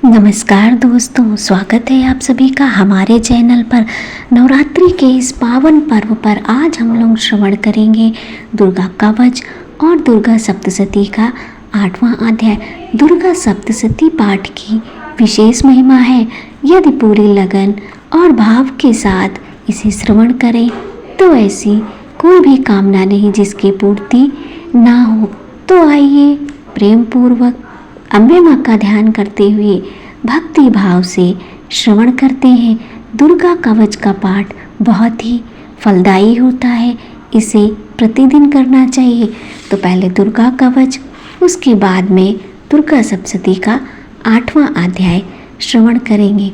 नमस्कार दोस्तों, स्वागत है आप सभी का हमारे चैनल पर। नवरात्रि के इस पावन पर्व पर आज हम लोग श्रवण करेंगे दुर्गा कवच और दुर्गा सप्तशती का 8वां अध्याय। दुर्गा सप्तशती पाठ की विशेष महिमा है। यदि पूरी लगन और भाव के साथ इसे श्रवण करें तो ऐसी कोई भी कामना नहीं जिसकी पूर्ति ना हो। तो आइए प्रेम पूर्वक अम्बे माँ का ध्यान करते हुए भक्ति भाव से श्रवण करते हैं। दुर्गा कवच का पाठ बहुत ही फलदायी होता है, इसे प्रतिदिन करना चाहिए। तो पहले दुर्गा कवच, उसके बाद में दुर्गा सप्तशती का 8वां अध्याय श्रवण करेंगे।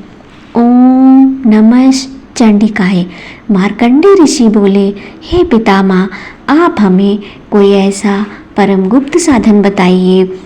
ओम नमः चंडिकाय। मार्कंडेय ऋषि बोले, हे पितामह, आप हमें कोई ऐसा परम गुप्त साधन बताइए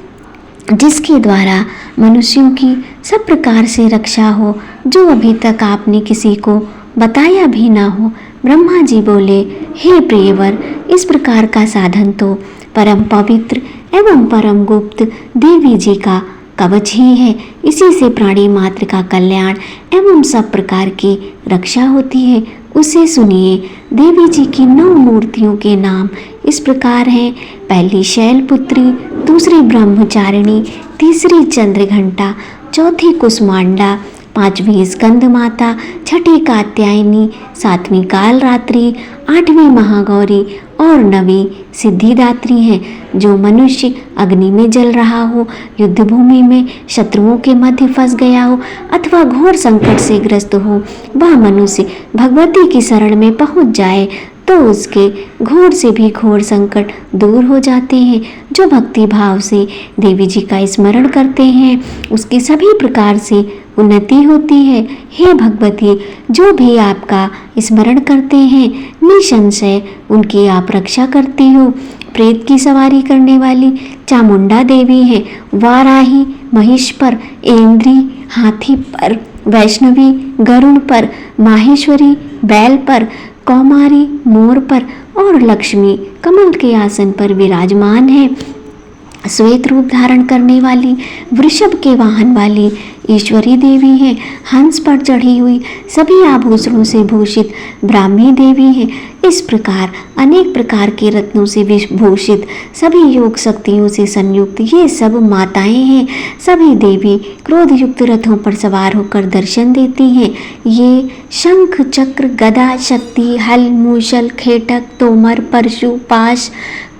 जिसके द्वारा मनुष्यों की सब प्रकार से रक्षा हो, जो अभी तक आपने किसी को बताया भी ना हो। ब्रह्मा जी बोले, हे प्रियवर, इस प्रकार का साधन तो परम पवित्र एवं परम गुप्त देवी जी का कवच ही है। इसी से प्राणी मात्र का कल्याण एवं सब प्रकार की रक्षा होती है। उसे सुनिए। देवी जी की 9 मूर्तियों के नाम इस प्रकार हैं। पहली शैलपुत्री, दूसरी ब्रह्मचारिणी, तीसरी चंद्रघंटा, चौथी कुसुमांडा, 5वीं स्कंद माता, 6ठी कात्यायनी, 7वीं कालरात्रि, 8वीं महागौरी और 9वीं सिद्धिदात्री हैं। जो मनुष्य अग्नि में जल रहा हो, युद्ध भूमि में शत्रुओं के मध्य फंस गया हो अथवा घोर संकट से ग्रस्त हो, वह मनुष्य भगवती की शरण में पहुंच जाए तो उसके घोर से भी घोर संकट दूर हो जाते हैं। जो भक्ति भाव से देवी जी का स्मरण करते हैं उसकी सभी प्रकार से उन्नति होती है। हे भगवती, जो भी आपका स्मरण करते हैं निसंशय उनकी आप रक्षा करती हो। प्रेत की सवारी करने वाली चामुंडा देवी है। वाराही महिष पर, ऐन्द्री हाथी पर, वैष्णवी गरुड़ पर, माहेश्वरी बैल पर, कौमारी मोर पर और लक्ष्मी कमल के आसन पर विराजमान है। श्वेत रूप धारण करने वाली, वृषभ के वाहन वाली ईश्वरी देवी है। हंस पर चढ़ी हुई, सभी आभूषणों से भूषित ब्राह्मी देवी है। इस प्रकार अनेक प्रकार के रत्नों से विभूषित, सभी योग शक्तियों से संयुक्त ये सब माताएं हैं। सभी देवी क्रोध युक्त रथों पर सवार होकर दर्शन देती हैं। ये शंख, चक्र, गदा, शक्ति, हल, मूषल, खेटक, तोमर, परशु, पाश,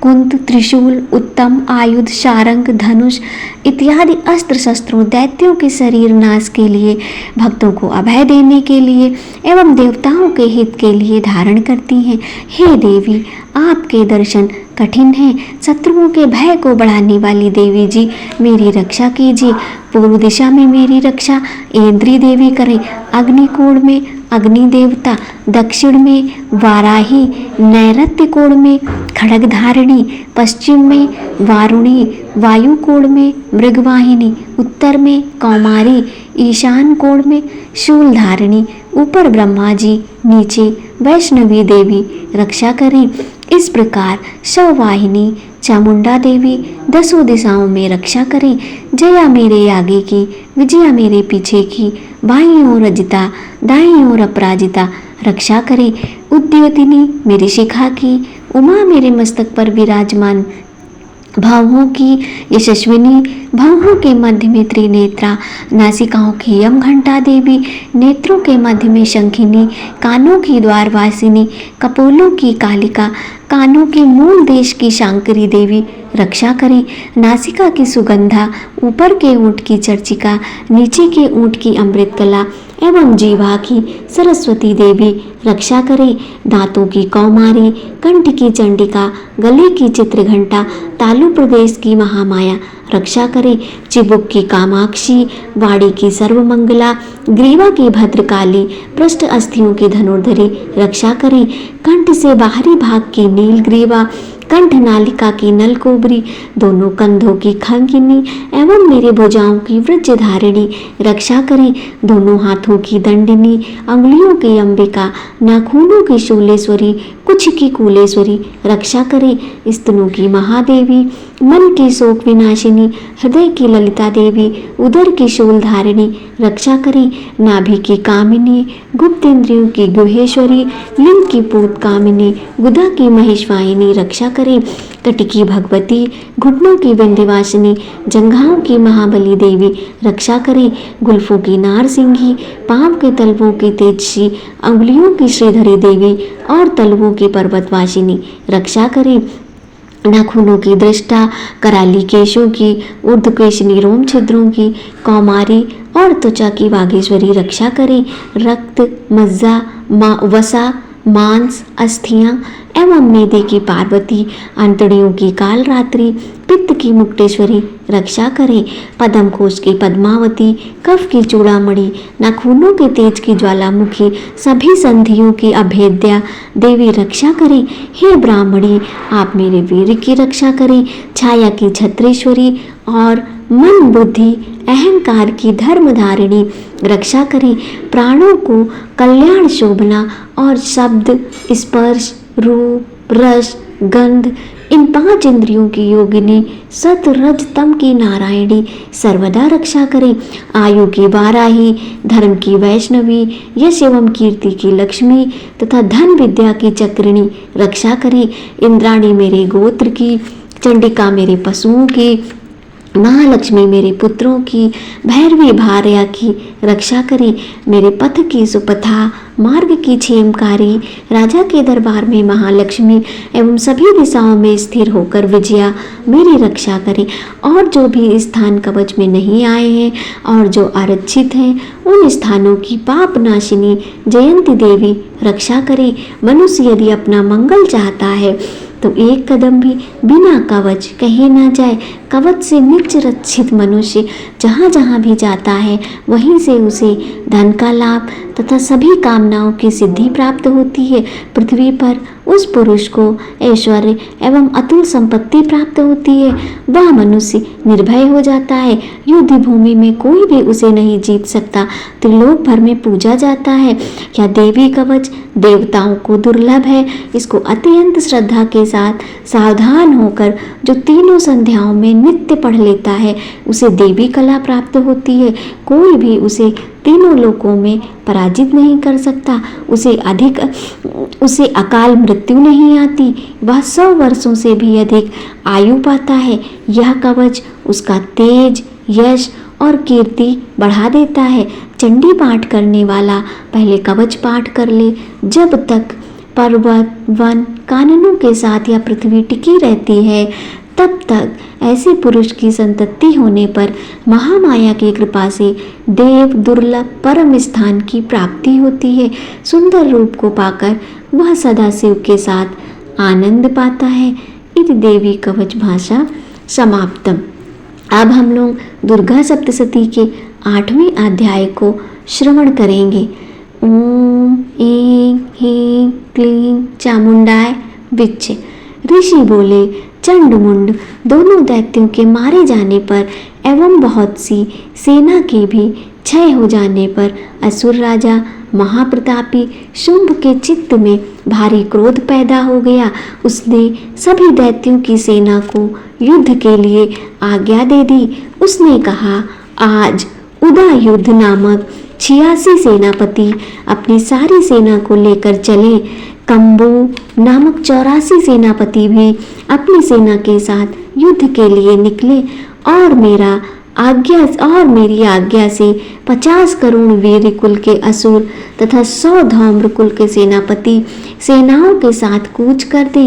कुंत, त्रिशूल, उत्तम आयुध, शारंग, धनुष इत्यादि अस्त्र शस्त्रों, दैत्यों के शरीर नाश के लिए, भक्तों को अभय देने के लिए एवं देवताओं के हित के लिए धारण करती हैं। हे देवी, आपके दर्शन कठिन है। शत्रुओं के भय को बढ़ाने वाली देवी जी, मेरी रक्षा कीजिए। पूर्व दिशा में मेरी रक्षा ऐन्द्री देवी करें। अग्निकोण में अग्नि देवता, दक्षिण में वाराही, नैऋत्य कोण में खड्गधारिणी, पश्चिम में वारुणी, वायु कोण में मृगवाहिनी, उत्तर में कौमारी, ईशान कोण में शूलधारिणी, ऊपर ब्रह्मा जी, नीचे वैष्णवी देवी रक्षा करें। इस प्रकार शववाहिनी चामुंडा देवी 10 दिशाओं में रक्षा करें। जया मेरे आगे की, विजया मेरे पीछे की, बाईं ओर अजिता, दाईं ओर अपराजिता रक्षा करें। उद्योतिनी मेरी शिखा की, उमा मेरे मस्तक पर विराजमान, भावों की यशस्विनी, भावों के मध्य में त्रिनेत्रा, नासिकाओं की यम घंटा देवी, नेत्रों के मध्य में शंखिनी, कानों की द्वारवासिनी, कपोलों की कालिका, कानों के मूल देश की शांकरी देवी रक्षा करें। नासिका की सुगंधा, ऊपर के ऊंट की चर्चिका, नीचे के ऊंट की अमृतकला एवं जीवा की सरस्वती देवी रक्षा करें। दांतों की कौमारी, कंठ की चंडिका, गले की चित्रघंटा, तालु प्रदेश की महामाया रक्षा करें। चिबुक की कामाक्षी, वाड़ी की सर्वमंगला, ग्रीवा की भद्रकाली, पृष्ठ अस्थियों की धनुर्धरी रक्षा करें। कंठ से बाहरी भाग की नीलग्रीवा, कंठ नालिका की नलकोबरी, दोनों कंधों की खंगिनी एवं मेरे भुजाओं की वज्रधारिणी रक्षा करें। दोनों हाथों की दंडिनी, अंगुलियों की अंबिका, नाखूनों की शूलेश्वरी, कुछ की कूलेश्वरी रक्षा करें। स्तनों की महादेवी, मन की शोक विनाशिनी, हृदय की ललिता देवी, उदर की शूलधारिणी रक्षा करें। नाभि की कामिनी, गुप्त इंद्रियों की गुहेश्वरी, लिंग की पूत कामिनी, गुदा की महेश्वाहिनी रक्षा करें। कटी की भगवती, घुटनों की विंध्यवासिनी, जंघाओं की महाबली देवी रक्षा करें। गुल्फों की नारसिंही, पांव के तलवों की तेजसी, अंगुलियों की श्रीधरी देवी और तलवों की पर्वतवासिनी रक्षा करें। नाखूनों की दृष्टा, कराली केशों की, ऊर्ध्वकेशनी रोम छिद्रों की, कौमारी और त्वचा की वागीश्वरी रक्षा करें। रक्त, मज्जा, वसा, मांस, अस्थियां एवं मेदे की पार्वती, अंतड़ियों की कालरात्रि, पित्त की मुक्तेश्वरी रक्षा करें। पद्म कोश की पद्मावती, कफ की चूड़ामणि, नाखूनों के तेज की ज्वालामुखी, सभी संधियों की अभेद्या देवी रक्षा करें। हे ब्राह्मणी, आप मेरे वीर की रक्षा करें। छाया की छत्रेश्वरी और मन बुद्धि अहंकार की धर्मधारिणी रक्षा करें। प्राणों को कल्याण शोभना और शब्द, स्पर्श, रूप, रस, गंध, इन 5 इंद्रियों की योगिनी, सत रज तम की नारायणी सर्वदा रक्षा करें। आयु की वाराही, धर्म की वैष्णवी, यश एवं कीर्ति की लक्ष्मी तथा धन विद्या की चक्रिणी रक्षा करें। इंद्राणी मेरे गोत्र की, चंडिका मेरे पशुओं की, महालक्ष्मी मेरे पुत्रों की, भैरवी भार्या की रक्षा करें। मेरे पथ की सुपथा, मार्ग की क्षेमकारी, राजा के दरबार में महालक्ष्मी एवं सभी दिशाओं में स्थिर होकर विजया मेरी रक्षा करें। और जो भी स्थान कवच में नहीं आए हैं और जो आरक्षित हैं, उन स्थानों की पाप नाशिनी जयंती देवी रक्षा करें। मनुष्य यदि अपना मंगल चाहता है तो एक कदम भी बिना कवच कहीं ना जाए। कवच से नीच रक्षित मनुष्य जहाँ जहाँ भी जाता है, वहीं से उसे धन का लाभ तथा सभी कामनाओं की सिद्धि प्राप्त होती है। पृथ्वी पर उस पुरुष को ऐश्वर्य एवं अतुल संपत्ति प्राप्त होती है। वह मनुष्य निर्भय हो जाता है। युद्ध भूमि में कोई भी उसे नहीं जीत सकता। त्रिलोक भर में पूजा जाता है। यह देवी कवच देवताओं को दुर्लभ है। इसको अत्यंत श्रद्धा के साथ सावधान होकर जो तीनों संध्याओं में नित्य पढ़ लेता है, उसे देवी कला प्राप्त होती है। कोई भी उसे तीनों लोकों में पराजित नहीं कर सकता। उसे अकाल मृत्यु नहीं आती। वह 100 वर्षों से भी अधिक आयु पाता है। यह कवच उसका तेज, यश और कीर्ति बढ़ा देता है। चंडी पाठ करने वाला पहले कवच पाठ कर ले। जब तक पर्वत, वन, काननों के साथ यह पृथ्वी टिकी रहती है, तब तक ऐसे पुरुष की संतति होने पर महामाया की कृपा से देव दुर्लभ परम स्थान की प्राप्ति होती है। सुंदर रूप को पाकर वह सदा शिव के साथ आनंद पाता है। इति देवी कवच भाषा समाप्तम। अब हम लोग दुर्गा सप्तशती के 8वें अध्याय को श्रवण करेंगे। ओम ऐं ह्रीं क्लीं चामुंडाय विच्चे। ऋषि बोले, चंड मुंड दोनों दैत्यों के मारे जाने पर एवं बहुत सी सेना के भी क्षय हो जाने पर असुर राजा महाप्रतापी शुंभ के चित्त में भारी क्रोध पैदा हो गया। उसने सभी दैत्यों की सेना को युद्ध के लिए आज्ञा दे दी। उसने कहा, आज उदा युद्ध नामक 86 सेनापति अपनी सारी सेना को लेकर चले। कंबू नामक 84 सेनापति भी अपनी सेना के साथ युद्ध के लिए निकले और मेरी आज्ञा से 50 करोड़ वीर कुल के असुर तथा 100 धौम्र कुल के सेनापति सेनाओं के साथ कूच कर दे।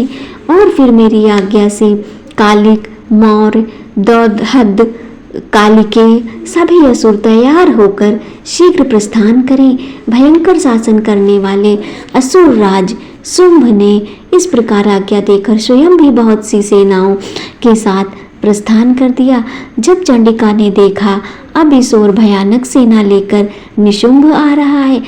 और फिर मेरी आज्ञा से कालिक, मौर्य, दौधद, कालिके सभी असुर तैयार होकर शीघ्र प्रस्थान करें। भयंकर शासन करने वाले असुर राज शुंभ ने इस प्रकार आज्ञा देकर स्वयं भी बहुत सी सेनाओं के साथ प्रस्थान कर दिया। जब चंडिका ने देखा अब इस ओर भयानक सेना लेकर निशुंभ आ रहा है,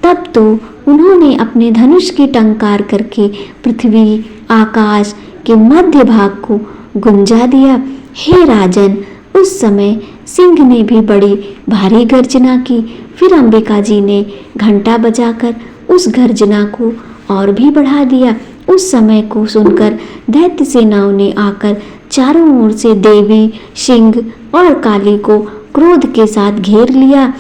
तब तो उन्होंने अपने धनुष की टंकार करके पृथ्वी, आकाश के मध्य भाग को गुंजा दिया। हे राजन, उस समय सिंह ने भी बड़ी भारी गर्जना की। फिर अंबिका जी ने घंटा बजाकर उस गर्जना को और भी बढ़ा दिया। उस समय को सुनकर दैत्य सेनाओं ने आकर चारों ओर से देवी, सिंह और काली को क्रोध के साथ घेर लिया।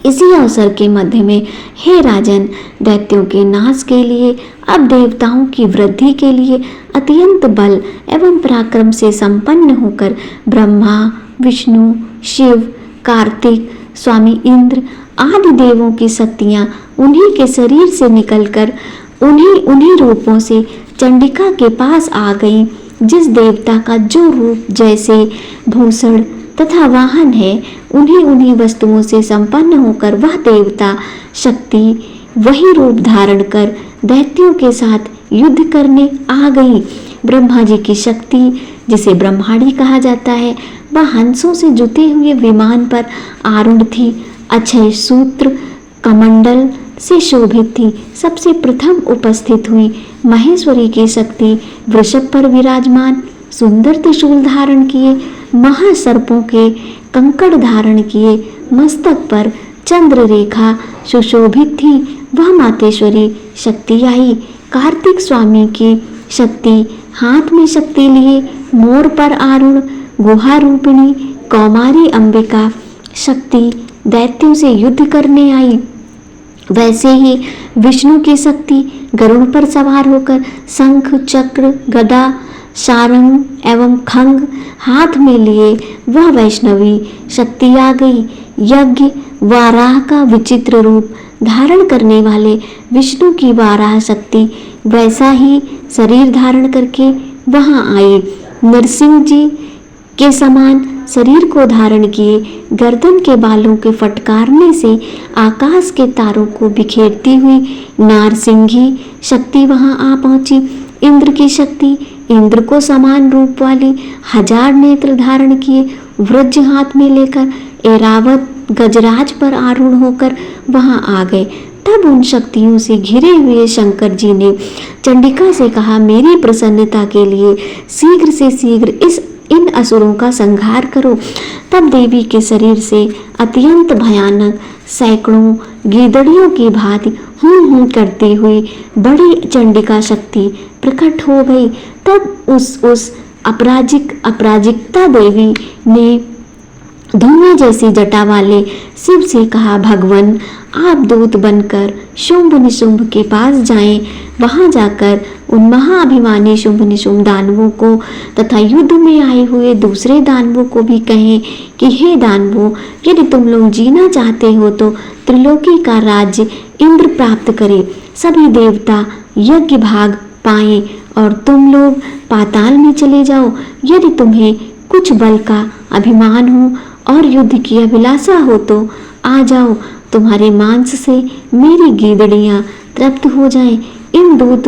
इसी अवसर के मध्य में हे राजन, दैत्यों के नाश के लिए, अब देवताओं की वृद्धि के लिए अत्यंत बल एवं पराक्रम से संपन्न होकर ब्रह्मा, विष्णु, शिव, कार्तिक, स्वामी इंद्र आदि देवों की शक्तियां उन्हीं के शरीर से निकलकर उन्हीं रूपों से चंडिका के पास आ गई। जिस देवता का जो रूप जैसे भूषण तथा वाहन है, उन्हीं वस्तुओं से संपन्न होकर वह देवता शक्ति वही रूप धारण कर दैत्यों के साथ युद्ध करने आ गई। ब्रह्मा जी की शक्ति, जिसे ब्रह्माणी कहा जाता है, वह हंसों से जुते हुए विमान पर आरूढ़ थी। अक्षय सूत्र कमंडल से शोभित थी। सबसे प्रथम उपस्थित हुई महेश्वरी की शक्ति वृषभ पर विराजमान, सुंदर त्रिशूल धारण किए, महासर्पों के कंकड़ धारण किए, मस्तक पर चंद्र रेखा सुशोभित थी। वह मातेश्वरी शक्ति आई। कार्तिक स्वामी की शक्ति हाथ में शक्ति लिए मोर पर आरूढ़ गुहा रूपिणी कौमारी अंबिका शक्ति दैत्यों से युद्ध करने आई। वैसे ही विष्णु की शक्ति गरुड़ पर सवार होकर शंख, चक्र, गदा, सारंग एवं खंग हाथ में लिए वह वैष्णवी शक्ति आ गई। यज्ञ वाराह का विचित्र रूप धारण करने वाले विष्णु की वाराह शक्ति वैसा ही शरीर धारण करके वहां आई। नरसिंह जी के समान शरीर को धारण किए, गर्दन के बालों के फटकारने से आकाश के तारों को बिखेरती हुई नारसिंही शक्ति वहां आ पहुंची। इंद्र की शक्ति इंद्र को समान रूप वाली 1000 नेत्र धारण किए वज्र हाथ में लेकर ऐरावत गजराज पर आरूढ़ होकर वहां आ गए। तब उन शक्तियों से घिरे हुए शंकर जी ने चंडिका से कहा, मेरी प्रसन्नता के लिए शीघ्र से शीघ्र इन असुरों का संहार करो। तब देवी के शरीर से अत्यंत भयानक सैकड़ों गीदड़ियों की भांति हूं करती हुई बड़ी चंडिका शक्ति प्रकट हो गई। तब उस अपराजिता देवी ने धुएं जैसी जटा वाले शिव से कहा, भगवान आप दूत बनकर शुंभ निशुंभ के पास जाएं। वहां जाकर उन महाअभिमानी शुंभ निशुंभ दानवों को तथा युद्ध में आए हुए दूसरे दानवों को भी कहें कि हे दानवों, यदि तुम लोग जीना चाहते हो तो त्रिलोकी का राज्य इंद्र प्राप्त करे, सभी देवता यज्ञ भाग पाएं और तुम लोग पाताल में चले जाओ। यदि तुम्हें कुछ बल का अभिमान हो और युद्ध की अभिलाषा हो तो आ जाओ, तुम्हारे मांस से मेरी गीदड़ियां तृप्त हो जाएं। इन दूत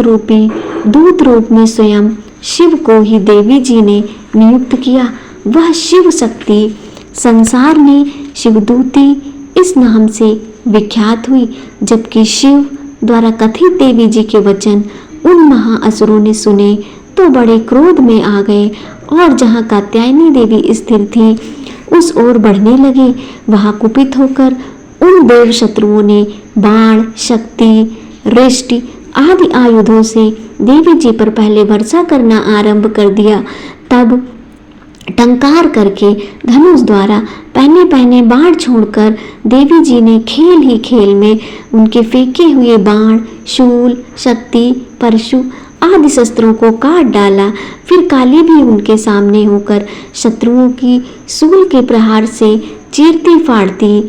रूप में स्वयं शिव को ही देवी जी ने नियुक्त किया। वह शिव शक्ति संसार में शिवदूती इस नाम से विख्यात हुई। जबकि शिव द्वारा कथित देवी जी के वचन उन महाअसुरों ने सुने तो बड़े क्रोध में आ गए और जहाँ कात्यायनी देवी स्थिर थी उस ओर बढ़ने लगे। वहां कुपित होकर उन देव शत्रुओं ने बाण, शक्ति, रिष्टि आदि आयुधों से देवी जी पर पहले वर्षा करना आरंभ कर दिया। तब टंकार करके धनुष द्वारा पहने बाण छोड़कर देवी जी ने खेल ही खेल में उनके फेंके हुए बाण, शूल, शक्ति, परशु आदि शस्त्रों को काट डाला। फिर काली भी उनके सामने होकर शत्रुओं की शूल के प्रहार से चीरती फाड़ती,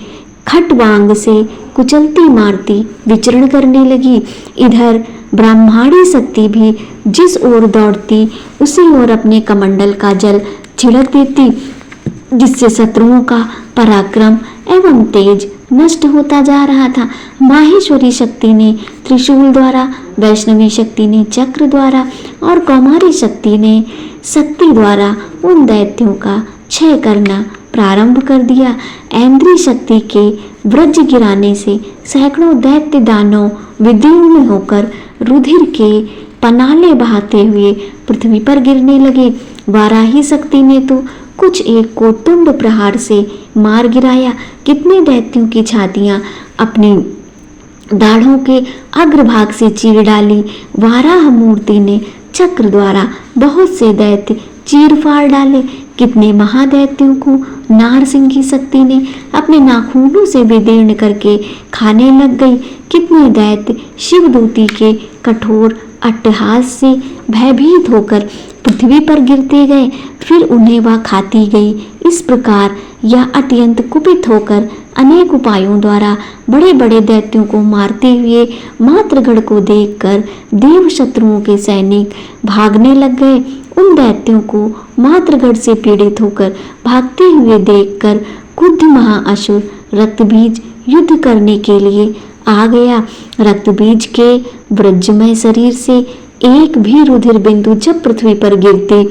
खटवांग से कुचलती मारती विचरण करने लगी। इधर ब्राह्मणी शक्ति भी जिस ओर दौड़ती उसी ओर अपने कमंडल का जल छिड़क देती, जिससे शत्रुओं का पराक्रम एवं तेज नष्ट होता जा रहा था। माहेश्वरी शक्ति ने त्रिशूल द्वारा, वैष्णवी शक्ति ने चक्र द्वारा और कौमारी शक्ति ने शक्ति द्वारा उन दैत्यों का क्षय करना प्रारंभ कर दिया। ऐन्द्री शक्ति के वज्र गिराने से सैकड़ों दैत्य दानव विदीर्ण होकर रुधिर के पनाले बहाते हुए पृथ्वी पर गिरने लगे। वाराही शक्ति ने तो कुछ एक को तुंड प्रहार से मार गिराया। कितने दैत्यों की छातियां अपनी दाढ़ों के अग्रभाग से चीर डाली। वाराह मूर्ति ने चक्र द्वारा बहुत से दैत्य चीर फाड़ डाले। कितने महादैत्यों को नारसिंह की शक्ति ने अपने नाखूनों से विदीर्ण करके खाने लग गई। कितने दैत्य शिवदूती के कठोर अट्टहास से भयभीत होकर पृथ्वी पर गिरते गए, फिर उन्हें वह खाती गई। इस प्रकार यह अत्यंत कुपित होकर अनेक उपायों द्वारा बड़े बड़े दैत्यों को मारते हुए मातृगढ़ को देखकर देव शत्रुओं के सैनिक भागने लग गए। उन दैत्यों को मातृगढ़ से पीड़ित होकर भागते हुए देखकर क्रुद्ध महाअसुर रक्तबीज युद्ध करने के लिए आ गया। रक्तबीज के वज्रमय शरीर से एक भी रुधिर बिंदु जब पृथ्वी पर गिरते,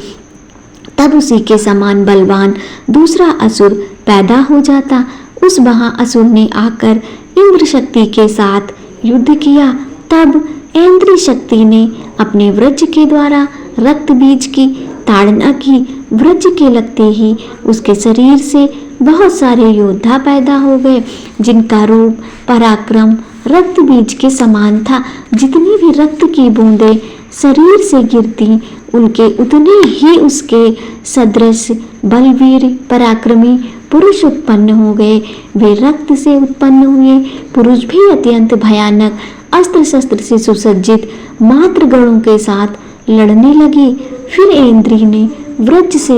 तब उसी के समान बलवान दूसरा असुर पैदा हो जाता। उस महाअसुर ने आकर इंद्र शक्ति के साथ युद्ध किया। तब ऐन्द्री शक्ति ने अपने वज्र के द्वारा रक्त बीज की ताड़ना की। वज्र के लगते ही उसके शरीर से बहुत सारे योद्धा पैदा हो गए, जिनका रूप पराक्रम रक्त बीज के समान था। जितनी भी रक्त की बूंदें शरीर से गिरती, उनके उतने ही उसके सदृश बलवीर पराक्रमी पुरुष उत्पन्न हो गए। वे रक्त से उत्पन्न हुए पुरुष भी अत्यंत भयानक अस्त्र शस्त्र से सुसज्जित मातृगणों के साथ लड़ने लगे। फिर ऐन्द्री ने वज्र से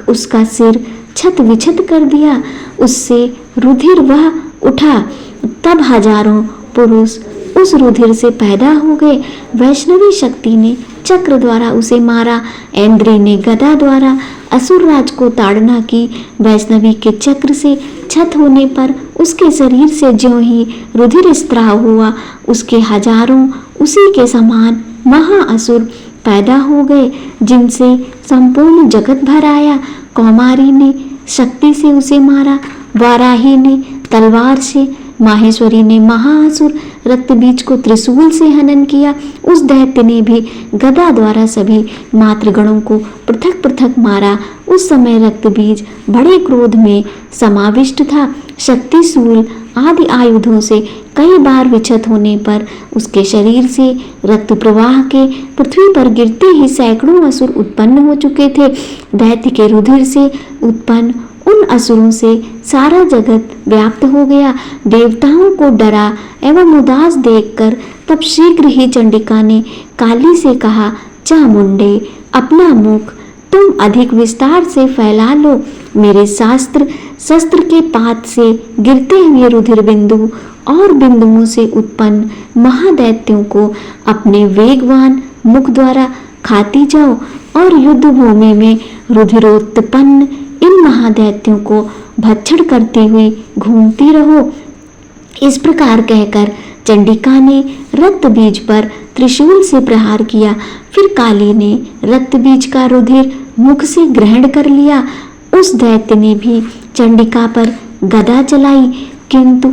उसका सिर छत विछत कर दिया, उससे रुधिर वह उठा। तब हजारों पुरुष उस रुधिर से पैदा हो गए। वैष्णवी शक्ति ने चक्र द्वारा उसे मारा। ऐन्द्री ने गदा द्वारा असुर राज को ताड़ना की। वैष्णवी के चक्र से छत होने पर उसके शरीर से ज्यों ही रुधिर स्त्राव हुआ, उसके हजारों उसी के समान महाअसुर पैदा हो गए, जिनसे संपूर्ण जगत भर आया। कौमारी ने शक्ति से उसे मारा, वाराही ने तलवार से, माहेश्वरी ने महाअसुर रक्तबीज को त्रिशूल से हनन किया। उस दैत्य ने भी गदा द्वारा सभी मातृगणों को पृथक पृथक मारा। उस समय रक्तबीज बड़े क्रोध में समाविष्ट था। शक्ति शूल आदि आयुधों से कई बार विक्षत होने पर उसके शरीर से रक्त प्रवाह के पृथ्वी पर गिरते ही सैकड़ों असुर उत्पन्न हो चुके थे। दैत्य के रुधिर से उत्पन्न उन असुरों से सारा जगत व्याप्त हो गया। देवताओं को डरा एवं उदास देखकर तब शीघ्र ही चंडिका ने काली से कहा, चामुंडे, अपना मुख तुम अधिक विस्तार से फैला लो। मेरे शस्त्र के पात से गिरते हुए रुधिर बिंदु और बिंदुओं से उत्पन्न महादैत्यों को अपने वेगवान मुख द्वारा खाती जाओ और युद्ध भूमि में रुधिरोत्पन्न इन महादैत्यों को भक्षण करती हुई घूमती रहो। इस प्रकार कहकर चंडिका ने रक्त बीज पर त्रिशूल से प्रहार किया। फिर काली ने रक्त बीज का रुधिर मुख से ग्रहण कर लिया। उस दैत्य ने भी चंडिका पर गदा चलाई, किंतु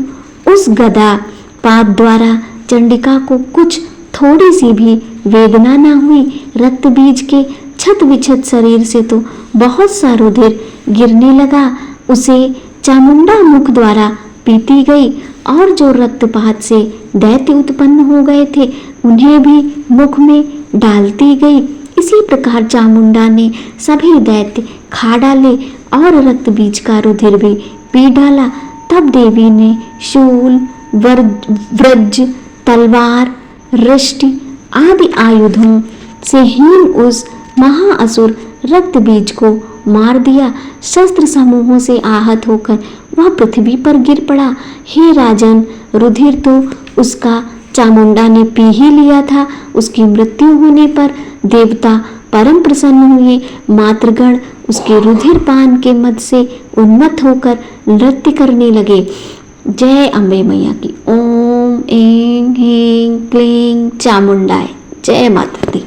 उस गदा पात द्वारा चंडिका को कुछ थोड़ी सी भी वेदना न हुई। रक्त बीज के छत विछत शरीर से तो बहुत सा रुधिर गिरने लगा, उसे चामुंडा मुख द्वारा पीती गई, और जो रक्तपात से दैत्य उत्पन्न हो गए थे उन्हें भी मुख में डालती गई। इसी प्रकार चामुंडा ने सभी दैत्य खा डाले और रक्त बीज का रुधिर भी पी डाला। तब देवी ने शूल, वज्र, तलवार, रिष्टि आदि आयुधों से हीन उस महाअसुर रक्त बीज को मार दिया। शस्त्र समूहों से आहत होकर वह पृथ्वी पर गिर पड़ा। हे राजन, रुधिर तो उसका चामुंडा ने पी ही लिया था। उसकी मृत्यु होने पर देवता परम प्रसन्न हुए। मातृगण उसके रुधिर पान के मद से उन्मत्त होकर नृत्य करने लगे। जय अम्बे मैया की। ओम ऐं ह्रीं क्लीं चामुंडाय। जय माता दी।